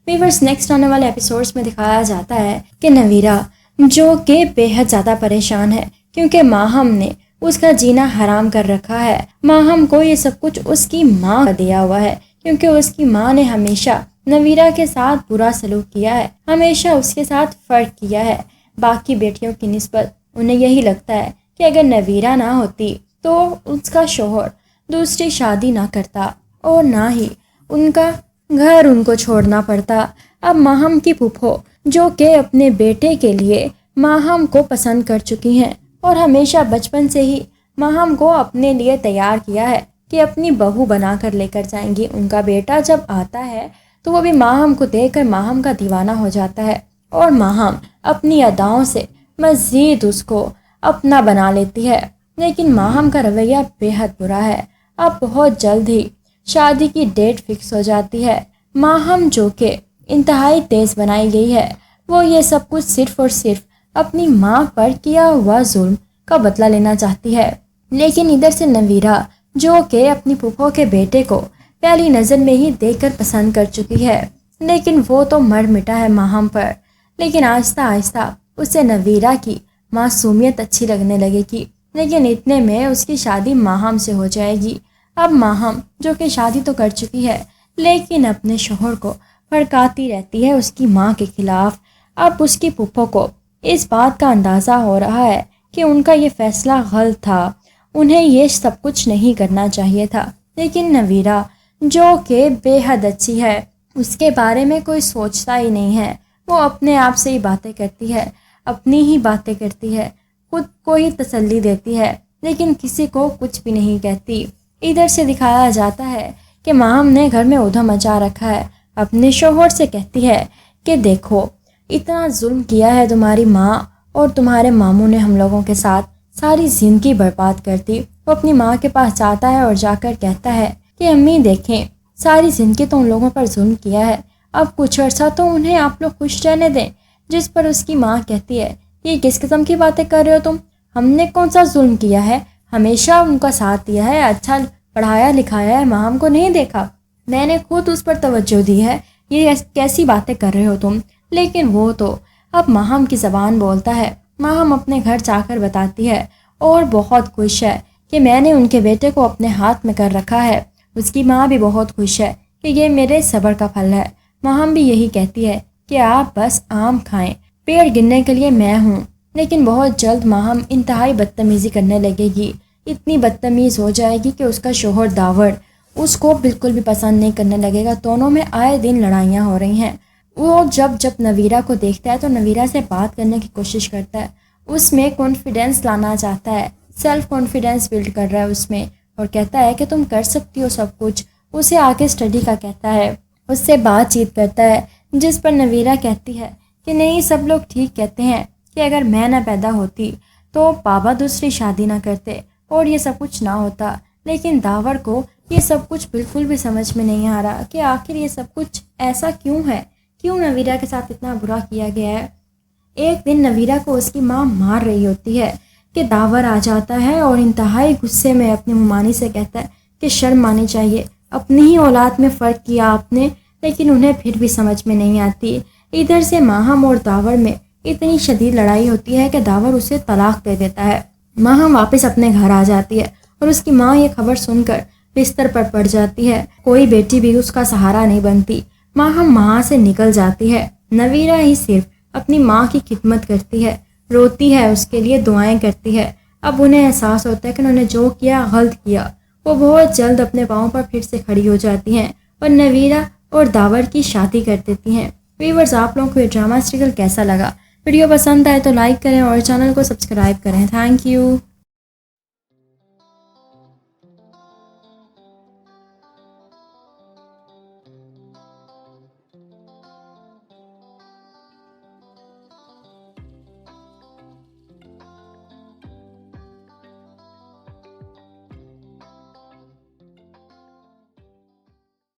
Viewers next آنے والے episodes میں دکھایا جاتا ہے کہ نویرہ جو کہ بے حد زیادہ پریشان ہے کیونکہ ماہم نے اس کا جینا حرام کر رکھا ہے. ماہم کو یہ سب کچھ اس کی ماں کا دیا ہوا ہے کیونکہ اس کی ماں نے ہمیشہ نویرہ کے ساتھ برا سلوک کیا ہے, ہمیشہ اس کے ساتھ فرق کیا ہے. باقی بیٹیوں کی نسبت انہیں یہی لگتا ہے کہ اگر نویرہ نہ ہوتی تو اس کا شوہر دوسری شادی نہ کرتا اور نہ ہی ان کا گھر ان کو چھوڑنا پڑتا. اب ماہم کی پھپھو جو کہ اپنے بیٹے کے لیے ماہم کو پسند کر چکی ہیں اور ہمیشہ بچپن سے ہی ماہم کو اپنے لیے تیار کیا ہے کہ اپنی بہو بنا کر لے کر جائیں گی. ان کا بیٹا جب آتا ہے تو وہ بھی ماہم کو دیکھ کر ماہم کا دیوانہ ہو جاتا ہے اور ماہم اپنی اداؤں سے مزید اس کو اپنا بنا لیتی ہے. لیکن ماہم کا رویہ بے حد برا ہے. اب بہت جلد ہی شادی کی ڈیٹ فکس ہو جاتی ہے. ماہم جو کہ انتہائی تیز بنائی گئی ہے وہ یہ سب کچھ صرف اور صرف اپنی ماں پر کیا ہوا ظلم کا بدلہ لینا چاہتی ہے. لیکن ادھر سے نویرہ جو کہ اپنی پھپھو کے بیٹے کو پہلی نظر میں ہی دیکھ کر پسند کر چکی ہے, لیکن وہ تو مر مٹا ہے ماہم پر. لیکن آہستہ آہستہ اسے نویرہ کی معصومیت اچھی لگنے لگے گی. لیکن اتنے میں اس کی شادی ماہم سے ہو جائے گی. اب ماہم جو کہ شادی تو کر چکی ہے لیکن اپنے شوہر کو بھڑکاتی رہتی ہے اس کی ماں کے خلاف. اب اس کی پھپھو کو اس بات کا اندازہ ہو رہا ہے کہ ان کا یہ فیصلہ غلط تھا, انہیں یہ سب کچھ نہیں کرنا چاہیے تھا. لیکن نویرہ جو کہ بے حد اچھی ہے اس کے بارے میں کوئی سوچتا ہی نہیں ہے. وہ اپنے آپ سے ہی باتیں کرتی ہے, اپنی ہی باتیں کرتی ہے, خود کو ہی تسلی دیتی ہے لیکن کسی کو کچھ بھی نہیں کہتی. ادھر سے دکھایا جاتا ہے کہ ماہم نے گھر میں ادھم مچا رکھا ہے. اپنے شوہر سے کہتی ہے کہ دیکھو اتنا ظلم کیا ہے تمہاری ماں اور تمہارے ماموں نے ہم لوگوں کے ساتھ, ساری زندگی برباد کر دی. وہ اپنی ماں کے پاس جاتا ہے اور جا کر کہتا ہے کہ امی دیکھیں ساری زندگی تو ان لوگوں پر ظلم کیا ہے, اب کچھ عرصہ تو انہیں آپ لوگ خوش رہنے دیں. جس پر اس کی ماں کہتی ہے یہ کس قسم کی باتیں کر رہے ہو تم, ہم نے کون سا ظلم کیا ہے, ہمیشہ ان کا ساتھ دیا ہے, اچھا پڑھایا لکھایا ہے, ماہم کو نہیں دیکھا, میں نے خود اس پر توجہ دی ہے, یہ کیسی باتیں کر رہے ہو تم. لیکن وہ تو اب ماہم کی زبان بولتا ہے. ماہم اپنے گھر جا کر بتاتی ہے اور بہت خوش ہے کہ میں نے ان کے بیٹے کو اپنے ہاتھ میں کر رکھا ہے. اس کی ماں بھی بہت خوش ہے کہ یہ میرے صبر کا پھل ہے. ماہم بھی یہی کہتی ہے کہ آپ بس آم کھائیں, پیڑ گرنے کے لیے میں ہوں. لیکن بہت جلد ماہم انتہائی بدتمیزی کرنے لگے گی, اتنی بدتمیز ہو جائے گی کہ اس کا شوہر داور اس کو بالکل بھی پسند نہیں کرنے لگے گا. دونوں میں آئے دن لڑائیاں ہو رہی ہیں. وہ جب نویرہ کو دیکھتا ہے تو نویرہ سے بات کرنے کی کوشش کرتا ہے, اس میں کانفیڈنس لانا چاہتا ہے, سیلف کانفیڈنس بلڈ کر رہا ہے اس میں اور کہتا ہے کہ تم کر سکتی ہو سب کچھ. اسے آگے اسٹڈی کا کہتا ہے, اس سے بات چیت کرتا ہے, جس پر نویرہ کہتی ہے کہ نہیں سب لوگ ٹھیک کہتے ہیں کہ اگر میں نہ پیدا ہوتی تو بابا دوسری شادی نہ کرتے اور یہ سب کچھ نہ ہوتا. لیکن داور کو یہ سب کچھ بالکل بھی سمجھ میں نہیں آ رہا کہ آخر یہ سب کچھ ایسا کیوں ہے, کیوں نویرہ کے ساتھ اتنا برا کیا گیا ہے. ایک دن نویرہ کو اس کی ماں مار رہی ہوتی ہے کہ داور آ جاتا ہے اور انتہائی غصے میں اپنی ممانی سے کہتا ہے کہ شرم آنی چاہیے, اپنی ہی اولاد میں فرق کیا آپ نے. لیکن انہیں پھر بھی سمجھ میں نہیں آتی. ادھر سے ماہم اور داور میں اتنی شدید لڑائی ہوتی ہے کہ داور اسے طلاق دے دیتا ہے. ماہم واپس اپنے گھر آ جاتی ہے اور اس کی ماں یہ خبر سن کر بستر پر پڑ جاتی ہے. کوئی بیٹی بھی اس کا سہارا نہیں بنتی. ماہم وہاں سے نکل جاتی ہے. نویرہ ہی صرف اپنی ماں کی خدمت کرتی ہے, روتی ہے, اس کے لیے دعائیں کرتی ہے. اب انہیں احساس ہوتا ہے کہ انہوں نے جو کیا غلط کیا. وہ بہت جلد اپنے پاؤں پر پھر سے کھڑی ہو جاتی ہیں اور نویرہ اور داور کی شادی کر دیتی ہیں. ویورز آپ لوگوں کو یہ ڈرامہ سیریل کیسا لگا؟ ویڈیو پسند آئے تو لائک کریں اور چینل کو سبسکرائب کریں. Thank you.